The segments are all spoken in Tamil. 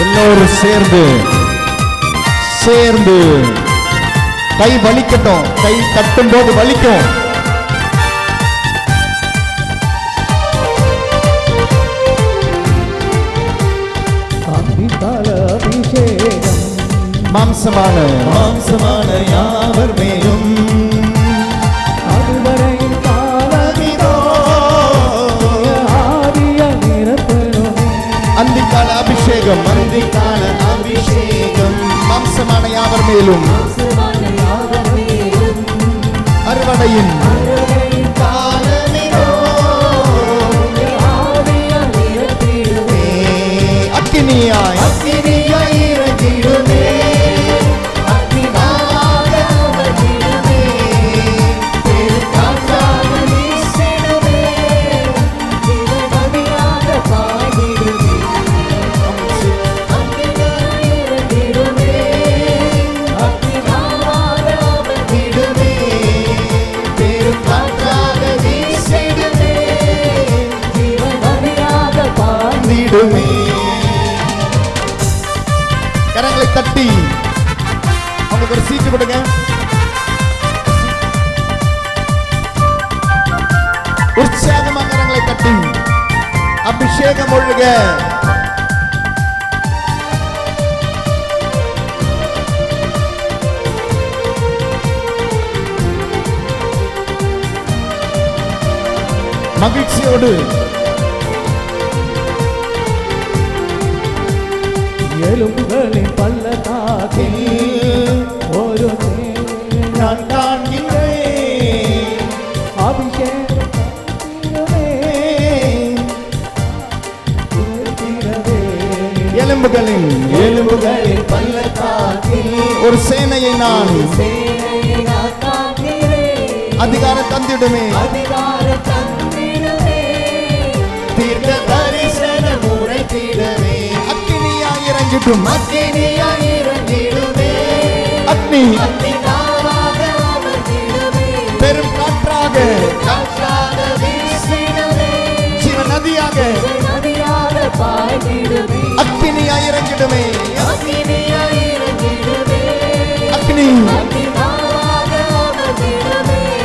எல்லோரும் சேர்ந்து கை வலிக்கட்டும். கை தட்டும் போது வலிக்கும். அபிஷேகம் மாம்சமான யாவர் மேலும் அதுவரையில் காலமிதோ ஆவிய நிரப்பணும். அந்திக்கால அபிஷேகம் மாம்சமான யாவர் மேலும் அறுவடையின் காலமிதோ அக்கினியாய் இறங்கிடுமே. கரங்களை தட்டி அவங்களுக்கு ஒரு சீட்டு கொடுங்க. உற்சாகமா கரங்களை தட்டி அபிஷேகம் ஒழுக. மகிழ்ச்சியோடு எலும்புகளின் பள்ளத்தாக்கில் ஒரு நான் காண்கிறேன். எலும்புகளின் பள்ளத்தாக்கில் ஒரு சேனையை நான் அதிகாரம் தந்திடுமே. தீர்க்க தரிசனம் உரைத்திடவே. அக்கினியாய் இறங்கிடுமே. அக்னி பெரும் காற்றாக சிவ நதியாக அக்கினியாய் இறங்கிடுமே. அக்னி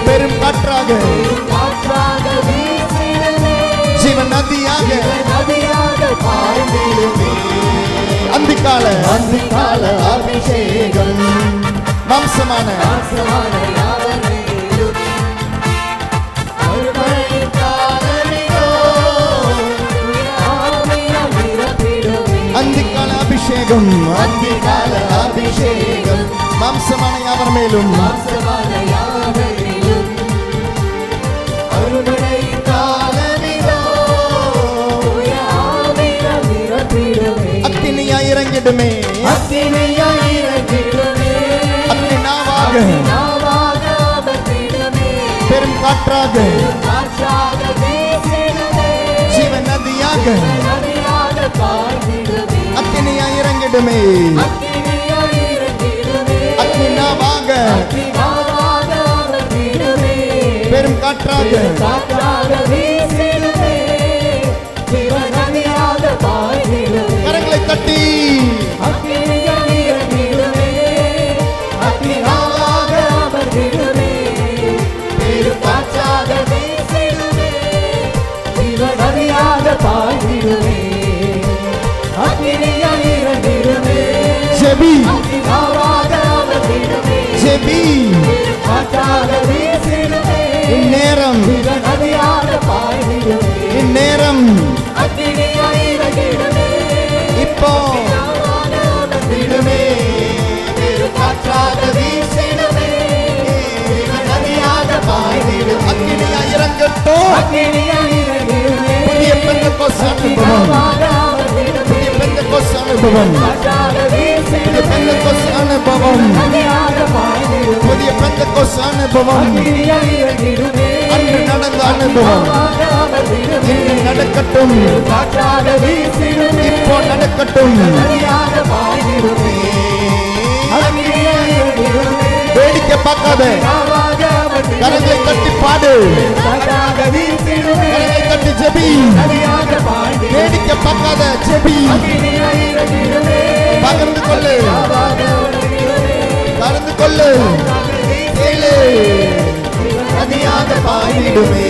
பெரும் காற்றாக சிவ நதியாக அந்திக்கால அபிஷேகம் மாம்சமான அந்திக்கால அபிஷேகம் மாம்சமான யாவர் மேலும் அக்கினியாய் இறங்கிடுமே. அக்கினாவாக பெரும் காற்றாக ஜீவ நதியாக அக்கினியாய் இறங்கிடுமே. அக்கினாவாக பெரும் காற்றாக கரங்களை தட்டி ஜெபி இந்நேரம் இப்போ அக்கினியாய் இறங்கட்டும். புதிய பெந்தெக்கோஸ்து அனுபவம் புதிய பெந்தெக்கோஸ்து அனுபவம், அன்று நடந்த அனுபவம் இன்று நடக்கட்டும், இப்போ நடக்கட்டும். வேடிக்கை பார்க்காத, கரங்களை கட்டி பாடு, கரங்களை கட்டி ஜெபி. வேடிக்கை பார்க்காத, ஜெபி. பகிர்ந்து கொள்ளு, கலந்து கொள்ளு, கேளு. நதியாக பாய்ந்திடுமே,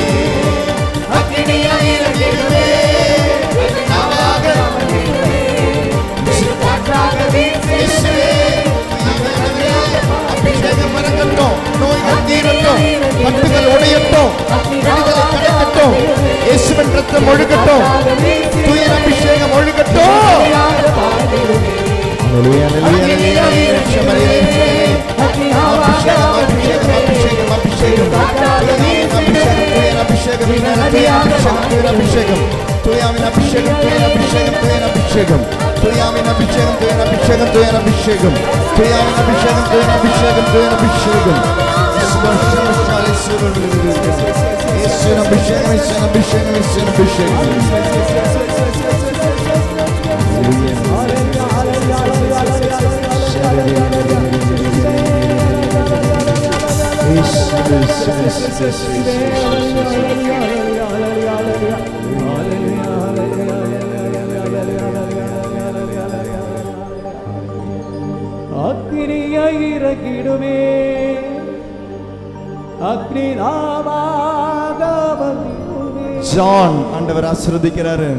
அக்கினியாய் இறங்கிடுமே, நாவாக இயேசுவே, அபிஷேகம் இறங்கட்டும், நோய்கள் தீரட்டும், கட்டுகள் உடையட்டும், விடுதலை கிடைக்கட்டும், இயேசுவின் ரத்தம் ஒழுகட்டும், தூய அபிஷேகம் ஒழுகட்டும். Hallelujah, hallelujah, அக்கினியாய் இறங்கிடுமே, அக்னி நாவாக வந்திடுமே. ஜான் ஆண்டவர் ஆசீர்வதிக்கிறாரு.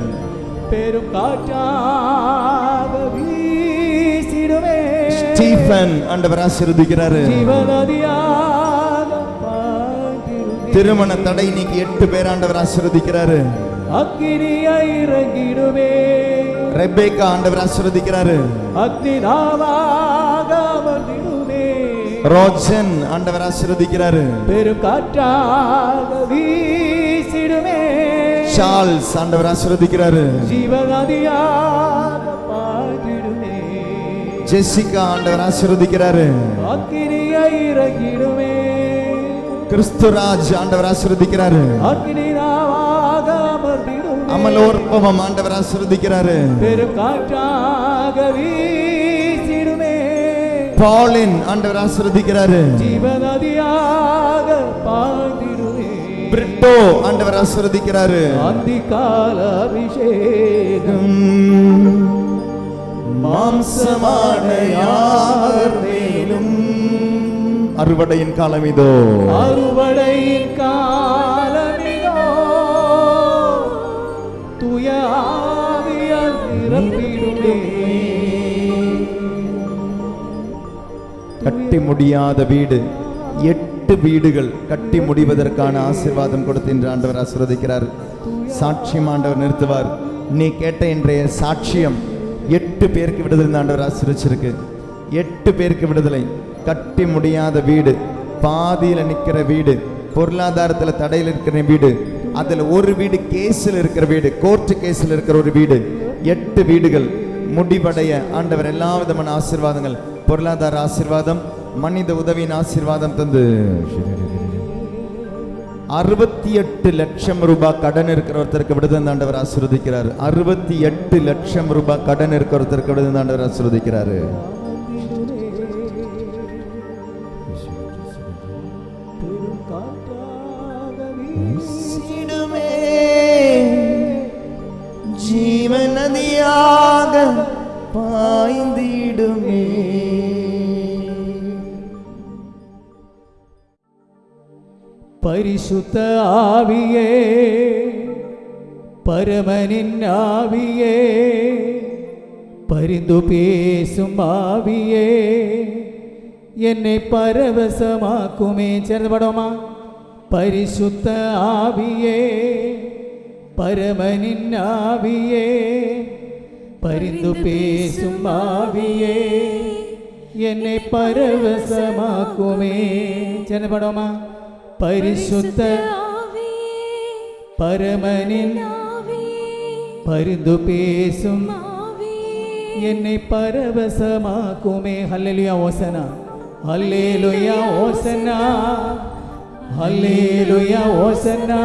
பெரும் காற்றாக வீசிடுமே. ஸ்டீபன் ஆண்டவர் ஆசீர்வதிக்கிறாரு. ஜீவநதியாக பாய்ந்திடுமே. திருமண தடை நீக்கி 8 பேர் ஆண்டவர் ஆசீர்வதிக்கிறாரு. அக்கினியாய் இறங்கிடுமே. ரெபேக்கா ஆண்டவர் ஆசீர்வதிக்கிறாரு. அக்னி நாவாக வந்திடுமே. ரோஜன் ஆண்டவர் ஆசீர்வதிக்கிறாரு. பெரும் காற்றாக வீசிடுமே. சார்ல்ஸ் ஆண்டவர் ஆசீர்வதிக்கிறாரு. ஜீவநதியாக பாய்ந்திடுமே. ஜெசிகா ஆண்டவர் ஆசீர்வதிக்கிறாரு. அக்கினியாய் இறங்கிடுமே. கிறிஸ்துராஜ் ஆண்டவர் ஆசீர்வதிக்கிறாரு. அக்கினி நாவாக வந்திடுமே. அமலோற்பவம் ஆண்டவர் ஆசீர்வதிக்கிறாரு. பெரும் காற்றாக வீசிடுமே. பாலின் ஆண்டவர் ஆசீர்வதிக்கிறாரு. ஜீவநதியாக பாய்ந்திடுமே. பிரிட்டோ ஆண்டவர் ஆசீர்வதிக்கிறாரு. அந்திகால அபிஷேகம் மாம்சமான யார் மேலும். அறுவடையின் காலம் இதோ, அறுவடையின் காலமிதோ, தூய ஆவியால் நிரப்பிடுமே. கட்டி முடியாத வீடு 8 வீடுகள் கட்டி முடிவதற்கான ஆசீர்வாதம் கொடுத்து ஆண்டவர் ஆசீர்வதிக்கிறார். சாட்சியம் ஆண்டவர் நிறுத்துவார். நீ கேட்ட இன்றைய சாட்சியம் 8 பேருக்கு விடுதலை ஆண்டவர் ஆசீர்வதிச்சிருக்கு. 8 பேருக்கு விடுதலை. கட்டி முடியாத வீடு, பாதியில நிக்கிற வீடு, பொருளாதாரத்துல தடையில் இருக்கிற வீடு, அதுல ஒரு வீடு கேஸில் இருக்கிற வீடு, கோர்ட் கேஸில் இருக்கிற ஒரு வீடு, 8 வீடுகள் முடிவடைய ஆண்டவர் எல்லா விதமான ஆசீர்வாதங்கள், பொருளாதார ஆசீர்வாதம், மனித உதவியின் ஆசீர்வாதம் தந்து 68 லட்சம் ரூபாய் கடன் இருக்கிற ஒருத்தருக்கு விடுதலை ஆண்டவர் ஆசீர்வதிக்கிறார். 68 லட்சம் ரூபாய் கடன் இருக்கிற ஒருத்தருக்கு விடுதலை ஆண்டவர் ஆசீர்வதிக்கிறாரு. ஜீவநதியாக பாய்ந்திடுமே. பரிசுத்த ஆவியே, பரமனின் ஆவியே, பரிந்து பேசும் ஆவியே, என்னை பரவசமாக்குமே. சேர்ந்து பாடுவோமா? பரிசுத்த ஆவியே, பரமனின் ஆவியே, பரிந்து பேசும் ஆவியே, என்னை பரவசமாக்குமே. சேர்ந்து பாடுவோமா? பரிசுத்த பரமனின் பரிந்து பேசும் என்னை பரவசமாக்குமே. ஹல்லேலூயா, ஓசனா. ஹல்லேலூயா ஓசன்னா, ஹல்லேலூயா ஓசன்னா,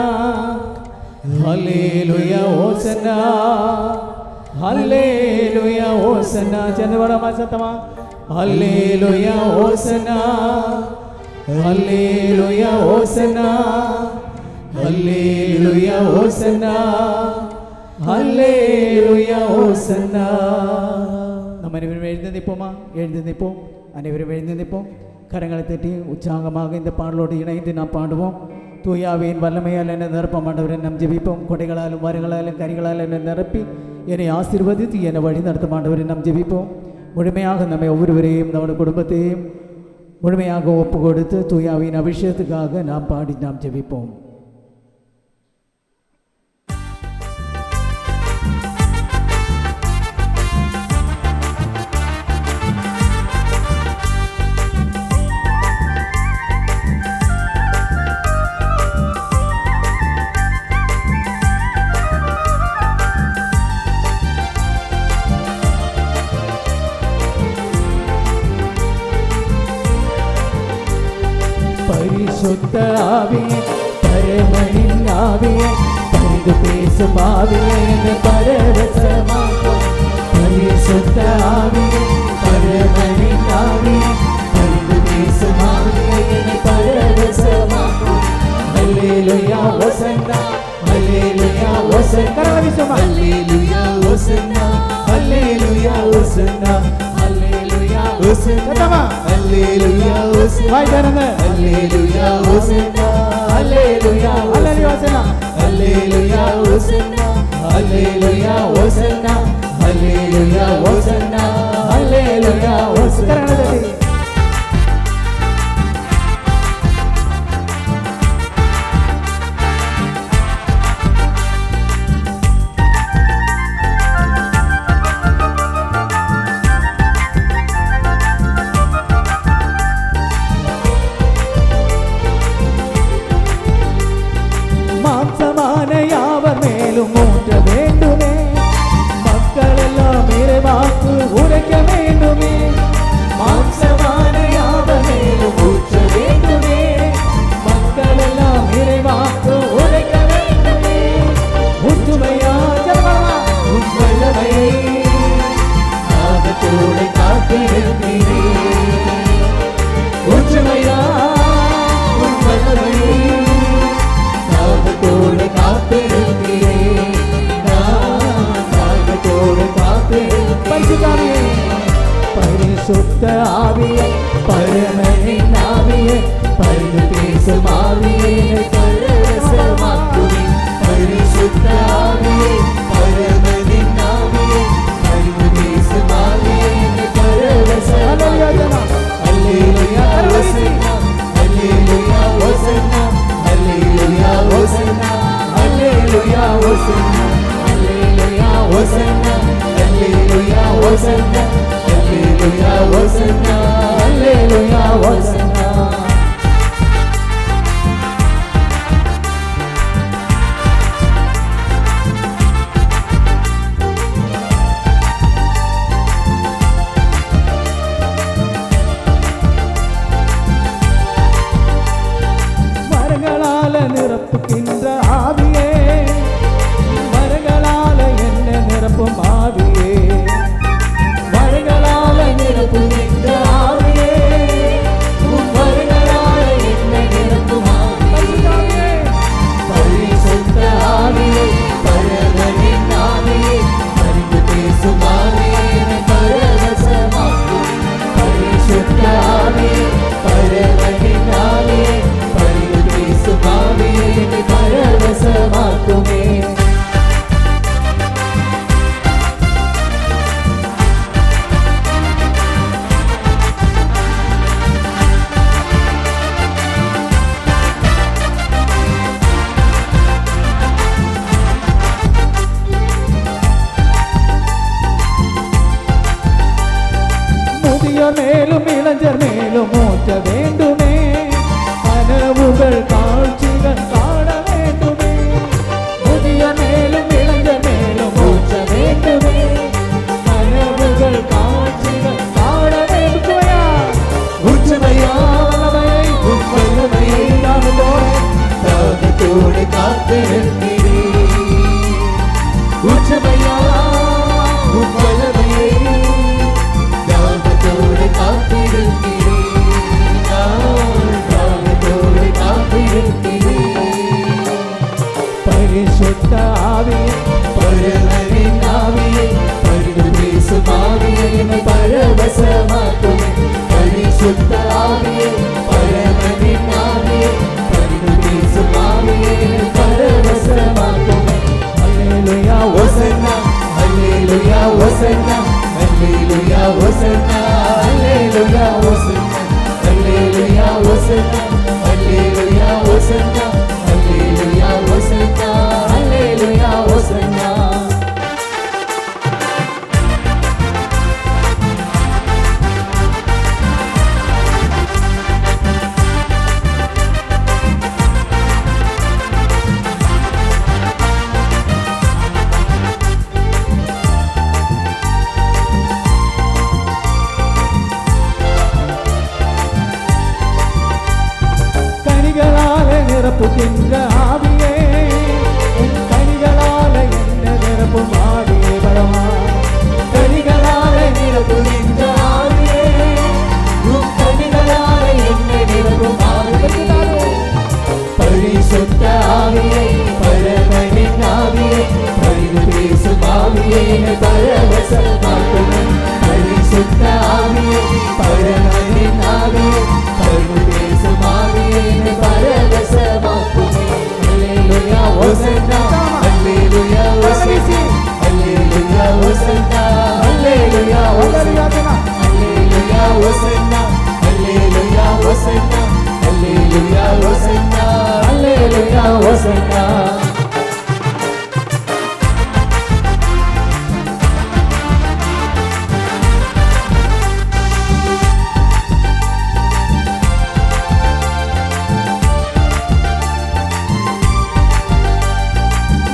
ஹல்லேலூயா ஓசன்னா, ஹல்லேலூயா ஓசன்னா. சேர்ந்து வரமா சத்தமா? ஹல்லேலூயா ஓசன்னா, ஹல்லேலூயா ஓசன்னா, ஹல்லேலூயா ஓசன்னா, ஹல்லேலூயா ஓசன்னா. நம்ம அனைவரும் எழுந்து நிற்போமா? எழுந்து நிற்போம். அனைவரும் எழுந்து நிற்போம். கரங்களை தட்டி உற்சாகமாக இந்த பாடலோடு இணைந்து நாம் பாடுவோம். தூயாவின் வல்லமையால் என்னை நிரப்ப மாட்டவரை நம் ஜெபிப்போம். கொடைகளாலும் வாரிகளாலும் கரிகளால் என்னை நிரப்பி என்னை ஆசீர்வதித்து என்னை வழி நடத்த மாட்டவரை நாம் ஜெபிப்போம். முழுமையாக நம்மை ஒவ்வொருவரையும் நம்முடைய குடும்பத்தையும் முழுமையாக ஒப்பு கொடுத்து தூயாவின் அபிஷேகத்துக்காக நாம் பாடி நாம் ஜெபிப்போம். பரிசுத்த ஆவியே, பரமனின் ஆவியே, பரிந்து பேசும் ஆவியே, என்னை பரவசமாக்கும். பரிசுத்த ஆவியே, பரமனின் ஆவியே, பரிந்து பேசும் ஆவியே, என்னை பரவசமாக்கும். ஹல்லேலூயா ஓசன்னா, ஹல்லேலூயா ஓசன்னா, ஹல்லேலூயா ஓசன்னா, ஹல்லேலூயா ஓசன்னா, ஹல்லேலூயா ஓசன்னா, ஹல்லேலூயா ஓசன்னா. வாய் திறங்க. ஹல்லேலூயா ஓசன்னா, ஹல்லேலூயா ஓசன்னா, ஹல்லேலூயா ஓசன்னா, ஹல்லேலூயா ஓசன்னா, ஹல்லேலூயா ஓசன்னா, ஹல்லேலூயா ஓசன்னா. மாம்சமான யாவர் மேலும் ஊற்ற வேண்டுமே, மக்கள் எல்லாம் இறைவாக்கு உரைக்க வேண்டுமே. மாம்சமான யாவர் மேலும் ஊற்ற வேண்டுமே, மக்கள் எல்லாம் இறைவாக்கு உரைக்க வேண்டுமே. உண்மையா உண்மையை ஆகத்தோடு காத்திருக்கிறேன். உண்மையா உண்மையை தாகத்தோடு காத்திருக்கிறேன். தாகத்தோடு காத்திருக்கிறேன். பரிசுத்த ஆவியே, பரமனின் ஆவியே, பரிந்து பேசும் ஆவியே, என்னை பரவசமாக்குமே. பரிசுத்த ஆவியே, பரமனின் ஆவியே, பரிந்து பேசும் ஆவியே, என்னை பரவசமாக்குமே. ஹல்லேலூயா ஓசன்னா, ஹல்லேலூயா ஓசன்னா, ஹல்லேலூயா ஓசன்னா, ஹல்லேலூயா ஓசன்னா, ஹல்லேலூயா ஓசன்னா, ஹல்லேலூயா ஓசன்னா, ஹல்லேலூயா ஓசன்னா, ஹல்லேலூயா ஓசன்னா. மரங்களால நிரப்புகின்ற ஆவியே, மரங்களால என்ன நிரப்பும் ஆவியே, மரங்களால நிரப்புகின்ற ஆவியே, மரங்களால என்ன நிரப்பும் ஆவியே. பரிசுத்த ஆவியே, பரமனின் ஆவியே, பரிந்து பேசும் ஆவியே, என்னை பரவசமாக்கும். பரிசுத்த ஆவியே, பரமனின் ஆவியே, பரிந்து பேசும் ஆவியே, என்னை பரவசமாக்குமே. முதியோர் மேலும் இளைஞர் மேலும் ஊற்ற வேண்டுமே, கனவுகள் காட்சிகள் காண வேண்டுமே. முதியோர் மேலும் இளைஞர் மேலும் ஊற்ற வேண்டுமே, கனவுகள் காட்சிகள் காண வேண்டுமே. உற்றுமை Hosanna, Hallelujah, Hosanna, Hallelujah, Hosanna, Hallelujah, Hosanna, Hallelujah, Hosanna, Hallelujah, Hosanna. நிரப்புகின்ற ஆவியே உன் கனிகளால என்ன நிரப்பும் ஆவியே பரமா கனிகளால நிரப்புகின்ற ஆவியே உன் கனிகளால என்ன நிரப்பும் ஆவியே பரிசுத்த ஆவியே பரமனின் ஆவியே பரிந்து பேசும் ஆவியே பரவசமாக்கும் பரிசுத்த ஆவியே பரமனின் ஆவியே பரிந்து பேசும் ஆவியே பரவசமாக்கும் Hallelujah, Hosanna, Hallelujah, Hosanna, Hallelujah, Hosanna, Hallelujah, Hosanna, Hallelujah, Hosanna, Hallelujah, Hosanna, Hallelujah, Hosanna, Hallelujah, Hosanna.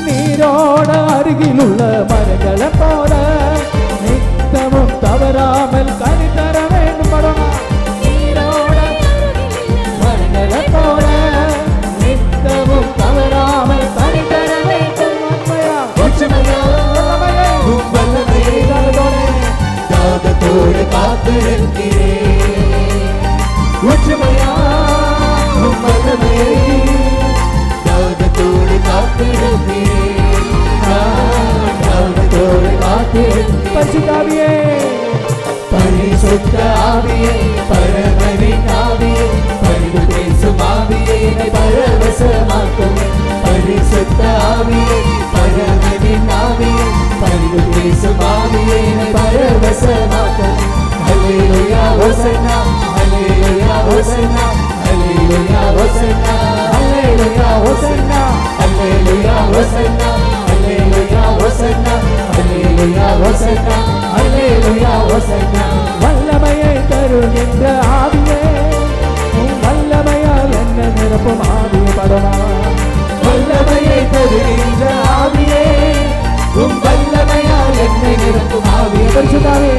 நீரோட அருகிலுள்ள மரங்களை போல நித்தமும் தவறாமல் கனி தர வேண்டும் படமா நீரோட மரங்களை போல நித்தமும் தவறாமல் கனி தர வேண்டும் தாகத்தோடு காத்திருக்கிறேன் உச்சமையா தாகத்தோடு காத்திருக்கிறேன் பரிசுத்தாவியே பரிசுத்த ஆவியே பரமனின் ஆவியே பரிந்து பேசும் ஆவியே பரவசமாக்கும் பரிசுத்த ஆவியே பரமனின் ஆவியே பரிந்து பேசும் ஆவியே பரவசமாக்கும் Hallelujah, Hosanna, Hallelujah, Hosanna, Hallelujah, Hosanna, Hallelujah, Hosanna, Hallelujah, Hosanna, Hallelujah, Hosanna, Hallelujah, Hosanna, Hallelujah, Hosanna. வல்லமையை தருகின்ற ஆவியே உன் வல்லமையால் என்ன நிரப்பும் ஆவியே படமா வல்லமையை தருகின்ற ஆவியே உன் வல்லமையால் என்னை நிரப்பும் ஆவியே பரிசுத்தாவே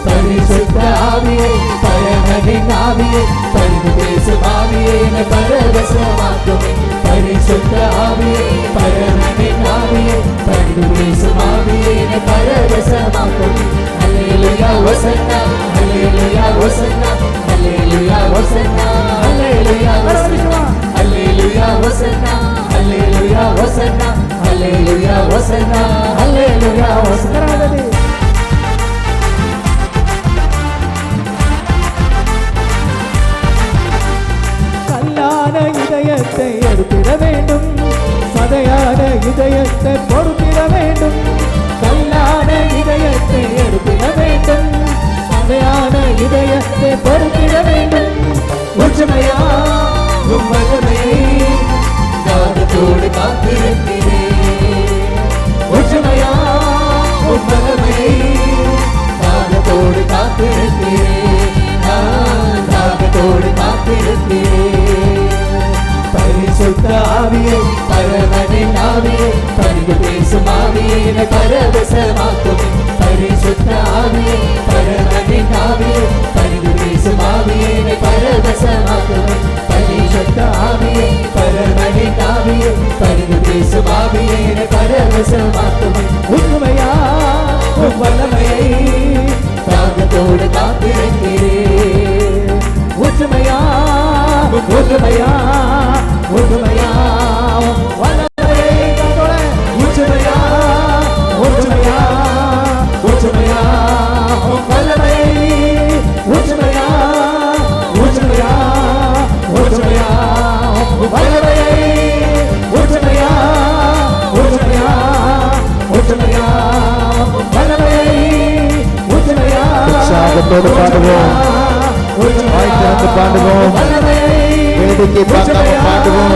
பரிசுத்த ஆவியே பரமனின் ஆவியே பரிந்து பேசும் ஆவியே பரவசமாக்கும் பரிசுத்த ஆவியே பரமனின் ஆவியே பரிந்து பேசும் ஆவியே பரவசமாக்கும் Hallelujah, Hosanna, Hallelujah, Hosanna, Hallelujah, Hosanna, Hallelujah, Hosanna, Hallelujah, Hosanna, Hallelujah, Hosanna, Hallelujah, Hosanna, Hallelujah, Hosanna. இதயத்தை எடுத்திட வேண்டும் சதையான இதயத்தை பொறுத்திட வேண்டும் கல்லான இதயத்தை எடுத்திட வேண்டும் சதையான இதயத்தை பொறுத்திட வேண்டும் உச்சமையா உம்மகமையை தாகத்தோடு காத்திருக்கிறேன் உச்சமையா உம்மகமையை தாகத்தோடு காத்திருக்கிறேன் தாகத்தோடு காத்திருக்கிறேன் பரிசுத்த ஆவியே பரமனின் ஆவியே பரிந்து பேசும் ஆவியே பரவசமாக்கும் பரிசுத்த ஆவியே பரமனின் ஆவியே பரிந்து பேசும் ஆவியே பரவசமாக்கும் பரிசுத்த ஆவியே பரமனின் ஆவியே பரிந்து பேசும் ஆவியே பரவசமாக்கும் உண்மையா வல்லமையை தாகத்தோடு காத்திருக்கிறேன் உண்மையா உண்மையா உண்மையா வல்லமையை தந்தோட உண்மையா உண்மையா உண்மையா வல்லமை உற்சாகத்தோடு பாடுவோம். வாய் திறந்து பாடுவோம். வேடிக்கை பார்க்காம பாடுவோம்.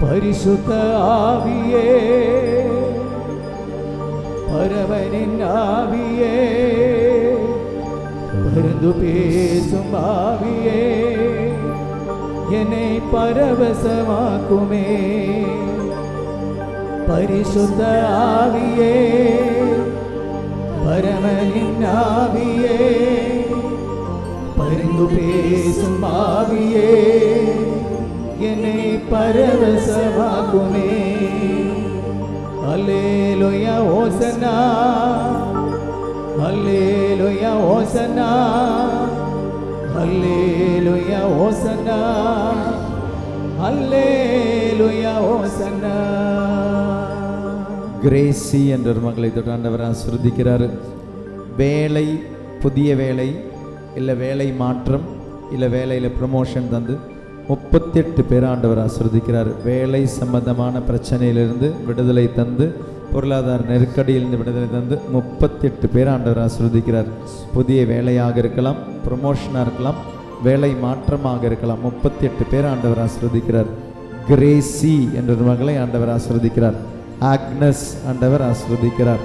பரிசுத்த ஆவியே, பரவனின் ஆவியே, பரிந்து பேசும் ஆவியே, என்னை பரவசமாக்குமே. பரிசுத்த ஆவியே, பரவனின் ஆவியே, பரிந்து பேசும் ஆவியே, என்னை பரவசமாக்குமே. அல்லேலூயா ஓசன்னா, அல்லேலூயா ஓசன்னா, அல்லேலூயா ஓசன்னா, அல்லேலூயா ஓசன்னா. கிரேசி என்ற ஒரு மகளை தொட்டாண்டவர் ஆசீர்வதிக்கிறார். வேலை, புதிய வேலை, இல்லை வேலை மாற்றம், இல்லை வேலையில் ப்ரமோஷன் தந்து 38 பேர் ஆண்டவர் ஆசீர்வதிக்கிறார். வேலை சம்பந்தமான பிரச்சனையிலிருந்து விடுதலை தந்து, பொருளாதார நெருக்கடியிலிருந்து விடுதலை தந்து 38 பேர் ஆண்டவர் ஆசீர்வதிக்கிறார். புதிய வேலையாக இருக்கலாம், ப்ரமோஷனாக இருக்கலாம், வேலை மாற்றமாக இருக்கலாம். 38 பேர் ஆண்டவர் ஆசீர்வதிக்கிறார். கிரேசி என்ற ஒரு மகளை ஆண்டவர் ஆசீர்வதிக்கிறார். ஆக்னஸ் ஆண்டவர் ஆசீர்வதிக்கிறார்.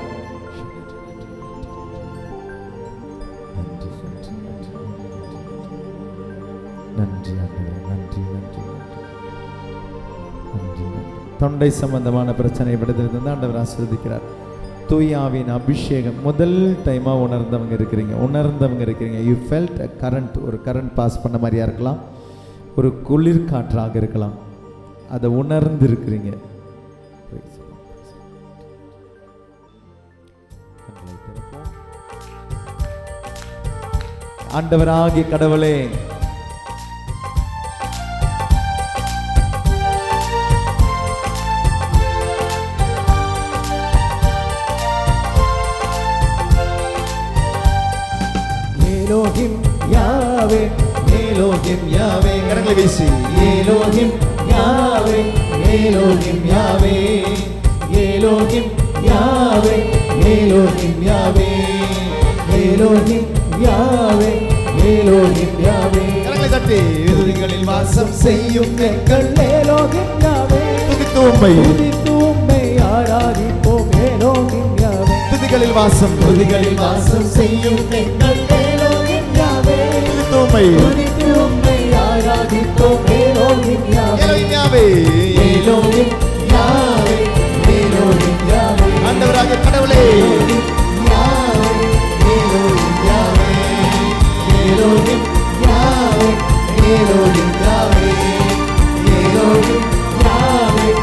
நன்றி ஆண்டவரே, நன்றி நன்றி நன்றி. தொண்டை சம்பந்தமான பிரச்சனை விடுதலை தந்து ஆண்டவர் ஆசீர்வதிக்கிறார். தூயாவின் அபிஷேகம் முதல் டைமாக உணர்ந்தவங்க இருக்கிறீங்க. யூ ஃபெல்ட் அ கரண்ட், ஒரு கரண்ட் பாஸ் பண்ண மாதிரியா இருக்கலாம், ஒரு குளிர் காற்றாக இருக்கலாம், அதை உணர்ந்து இருக்கிறீங்க. ஆண்டவராகிய கடவுளே, Elohim Yahweh, Elohim Yahweh, கரங்களை வீசி Elohim Yahweh, Elohim Yahweh, Elohim Yahweh, Elohim Yahweh, Elohim Yahweh, Elohim Yahweh. கரங்களை தட்டி துதிகளில் வாசம் செய்யும் எங்கள் Elohim Yahweh, துதித்து உம்மை ஆராதிப்போம் Elohim Yahweh. துதிகளில் வாசம் செய்யும் எங்கள் Elohim Yahweh, துதித்து உம்மை ஆராதிப்போம் Elohim Yahweh. Elohim Yahweh, Elohim Yahweh, ஆண்டவராகிய கடவுளே, Elohim Yahweh, Elohim Yahweh, Elohim Yahweh, Elohim Yahweh,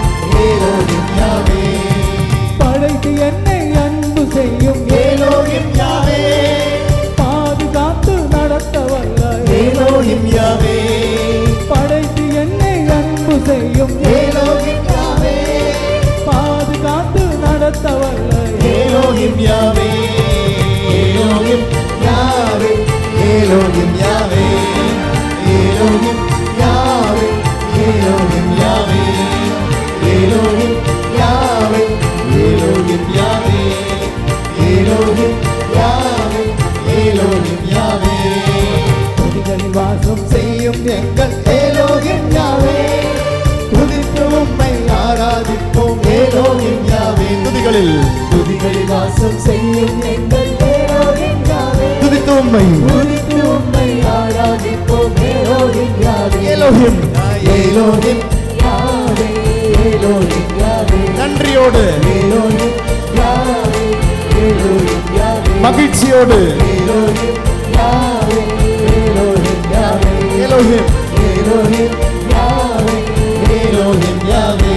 Elohim Yahweh. படைத்து என்னை அன்பு செய்யும் Elohim Yahweh, பாதுகாத்து நடத்த வல்ல Elohim Yahweh. படைத்து என்னை அன்பு செய்யும் Elohim Yahweh, பாதுகாத்து நடத்த வல்ல Elohim Yahweh. Elohim Yahweh, Elohim Yahweh, Elohim Yahweh, Elohim Yahweh, Elohim Yahweh, Elohim Yahweh, வாசம் செய்யும் எங்கள் எலோஹிம் யாவே. துதித்து உம்மை துதித்து உம்மை ஆராதிப்போம் Elohim Yahweh. Elohim Elohim Yahweh. Elohim Yahweh. நன்றியோடு எலோஹிம் யாவே. Elohim Yahweh. மகிழ்ச்சியோடு Elohim Yahweh. Elohim Yahweh. Elohim Elohim Yahweh. Elohim Yahweh.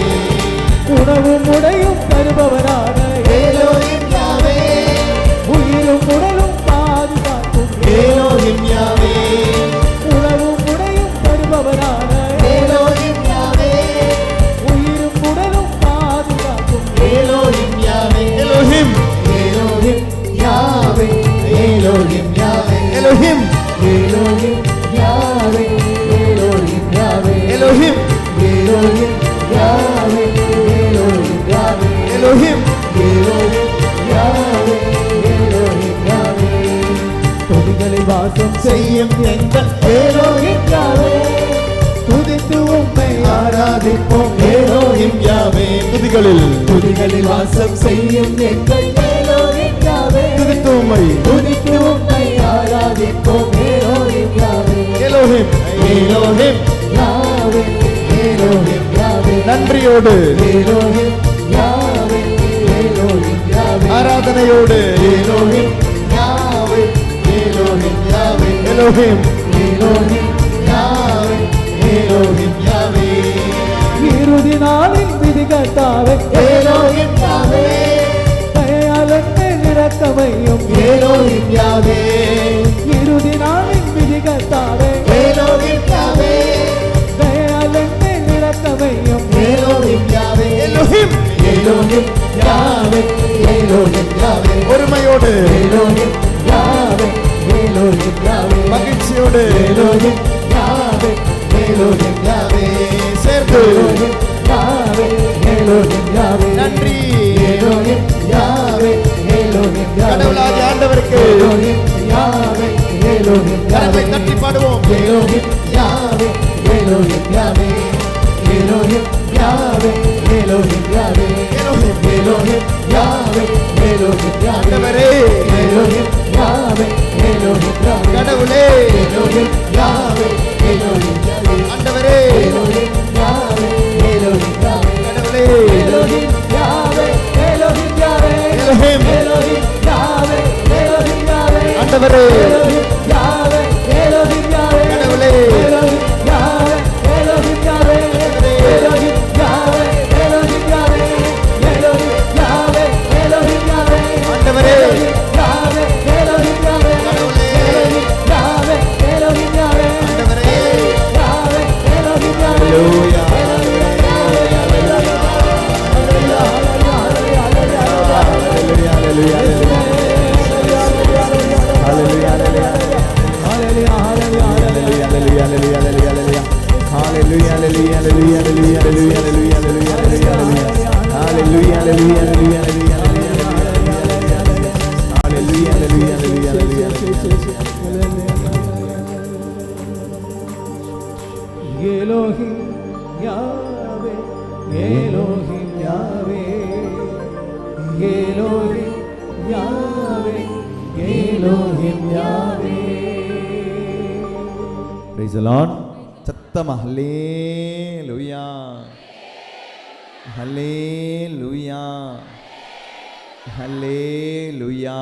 உணவும் உடையும் தருபவரான எலோஹிம் யாவே. உயிரும் உடலும் பாதுகாக்கும் எலோஹிம் யாவே. உணவும் உடையும் தருபவரான எலோஹிம் யாவே. உயிரும் உடலும் பாதுகாக்கும் Elohim Yahweh. Elohim Elohim Yahweh. Elohim Yahweh. Elohim Elohim Yahweh. Elohim Yahweh. Elohim Elohim Yahweh. Elohim Yahweh. Elohim Elohim Yahweh. Elohim Yahweh. துதிகளில் வாசம் செய்யும் எங்கள் எலோஹிம் யாவே. துதித்து உம்மை ஆராதிப்போம் எலோஹிம் யாவே. துதிகளில் துதிகளில் வாசம் செய்யும் எங்கள் எலோஹிம் யாவே. துதித்து உம்மை துதித்து உம்மை ஆராதிப்போம் Elohim Yahweh. Elohim Elohim Yahweh. Elohim Yahweh. நன்றியோடு எலோஹிம் யாவே. Elohim Yahweh. ஆராதனையோடு Elohim Yahweh. Elohim Yahweh. Elohim Elohim Yahweh. Elohim Yahweh. இறுதி நாளின் விதிகர்த்தாவே எலோஹிம் யாவே. தயாளத்தை நிறக்கமையும் எலோஹிம் யாவே. இறுதி நாளின் விதிகர்த்தாவே எலோஹிம் யாவே. தயாளத்தை நிறக்கமையும் Elohim Yahweh. Elohim Elohim Yahweh. Elohim Yahweh. ஒருமையோடு எலோஹிம் யாவே. Elohim Yahweh. மகிழ்ச்சியோடு எலோஹிம் யாவே. எலோஹிம் யாவே. சேர்ந்து எலோஹிம் யாவே. எலோஹிம் யாவே. நன்றி எலோஹிம் யாவே. எலோஹிம் யாவே. கடவுளாகிய ஆண்டவருக்கு எலோஹிம் யாவே. எலோஹிம் கரங்களை யாவே. தட்டி பாடுவோம். Elohim Yahweh. Elohim Yahweh. Elohim Yahweh. Elohim Yahweh. Elohim Elohim Yahweh. Elohim Yahweh. ஆண்டவரே எலோஹிம் யாவே. Elohim Yahweh. கடவுளே எலோஹிம் யாவே. Elohim Yahweh. ஆண்டவரே எலோஹிம் யாவே. Elohim Yahweh. கடவுளே Elohim Yahweh. Elohim Yahweh. Elohim Elohim Yahweh. Elohim Yahweh. ஆண்டவரே எலோஹிம் யாவே. Elohim Yahweh. கடவுளே Elohim Yahweh. Elohim Yahweh. Elohim Yahweh. Elohim Yahweh. Elohim Yahweh. Elohim Yahweh. ஆண்டவரே எலோஹிம் யாவே. Elohim Yahweh. கடவுளே எலோஹிம் யாவே. Elohim Yahweh. ஆண்டவரே யாவே. Elohim Yahweh. ஹalleluya Elohim Yahweh, Elohim Yahweh, Elohim Yahweh, Elohim Yahweh. Praise the Lord. சத்தமா ஹல்லேலூயா ஹல்லேலூயா ஹல்லேலூயா.